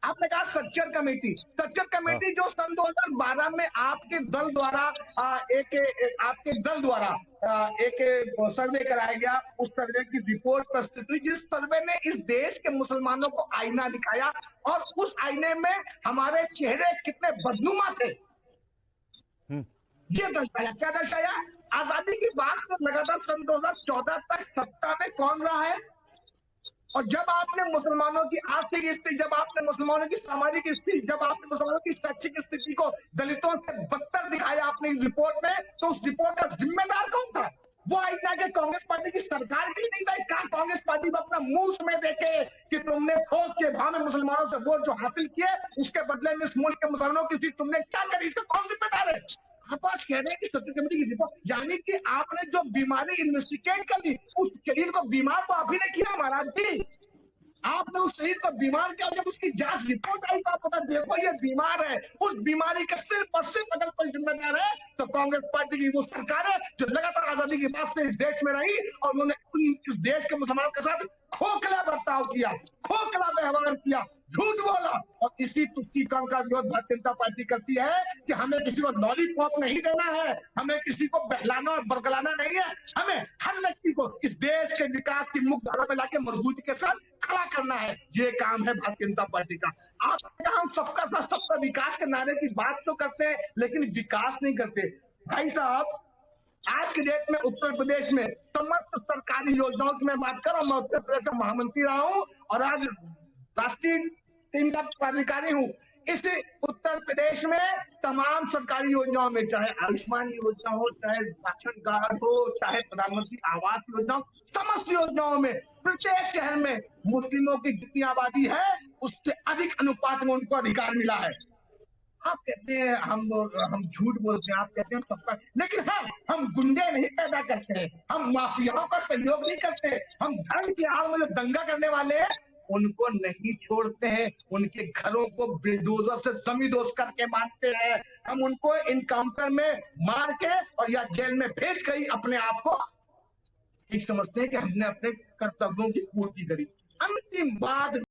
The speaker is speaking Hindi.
आपने कहा स्ट्रक्चर कमेटी जो सन 2012 में आपके दल द्वारा एक सर्वे कराया गया, उस सर्वे की रिपोर्ट प्रस्तुत हुई, जिस सर्वे ने इस देश के मुसलमानों को आईना दिखाया और उस आईने में हमारे चेहरे कितने बदनुमा थे ये दर्शाया। क्या दर्शाया? आजादी की बात तो लगातार सन 2014 तक सत्ता में कौन रहा है, और जब आपने मुसलमानों की आर्थिक स्थिति, जब आपने मुसलमानों की सामाजिक स्थिति, जब आपने मुसलमानों की शैक्षिक स्थिति को दलितों से बदतर दिखाया अपनी रिपोर्ट में, तो उस रिपोर्ट का जिम्मेदार कौन था? वो आईना के कांग्रेस पार्टी की सरकार की नहीं था। क्या कांग्रेस पार्टी को अपना मुंह में देखे कि तुमने थोक के भाव में मुसलमानों से वोट जो हासिल किए, उसके बदले में इस मुल्क के मुसलमानों की सीट तुमने क्या करी? तो कौन जिम्मेदार है? आप आज कह रहे हैं कि सत्ता कमेटी की रिपोर्ट, यानी कि आपने जो बीमारी इन्वेस्टिगेट कर ली, उस शरीर को बीमार तो आप ही ने किया महाराज जी। आपने उस शरीर को बीमार किया, जब उसकी जांच रिपोर्ट आई तो आप पता देखो ये बीमार है। उस बीमारी का सिर्फ और सिर्फ अगर कोई जिम्मेदार है तो कांग्रेस पार्टी की वो सरकार है जो लगातार आजादी के बाद से इस देश में रही और उन्होंने इस देश के मुसलमानों के साथ खोखला बर्ताव किया, खोखला व्यवहार किया, झूठ बोला। और इसी तुष्टिकरण का विरोध भारतीय जनता पार्टी करती है कि हमें किसी को लॉलीपॉप नहीं देना है, हमें किसी को बहलाना और बरगलाना नहीं है, हमें हर व्यक्ति को इस देश के विकास की मुख्य धारा में लाके मजबूती के साथ खड़ा करना है। ये काम है भारतीय जनता पार्टी का। आप हम सबका साथ सबका विकास के नारे की बात तो करते हैं लेकिन विकास नहीं करते। भाई साहब, आज के डेट में उत्तर प्रदेश में समस्त सरकारी योजनाओं की मैं बात कर रहा हूं। मैं उत्तर प्रदेश का महामंत्री रहा हूं और आज राष्ट्रीय टीम का पदाधिकारी हूं। इस उत्तर प्रदेश में तमाम सरकारी योजनाओं में, चाहे आयुष्मान योजना हो, चाहे राशन कार्ड हो, चाहे प्रधानमंत्री आवास योजना हो, समस्त योजनाओं में प्रत्येक शहर में मुस्लिमों की जितनी आबादी है उससे अधिक अनुपात में उनको अधिकार मिला है। आप कहते हैं हम झूठ बोलते हैं, आप कहते हैं सबका, लेकिन हाँ, हम गुंडे नहीं पैदा करते हैं, हम माफियाओं का सहयोग नहीं करते, हम धर्म की आड़ में जो दंगा करने वाले हैं उनको नहीं छोड़ते हैं, उनके घरों को बुलडोजर से जमींदोज करके मारते हैं, हम उनको इनकाउंटर में मार के और या जेल में भेज कर अपने आप को ठीक समझते हैं कि हमने अपने कर्तव्यों की पूर्ति करी। अंतिम बात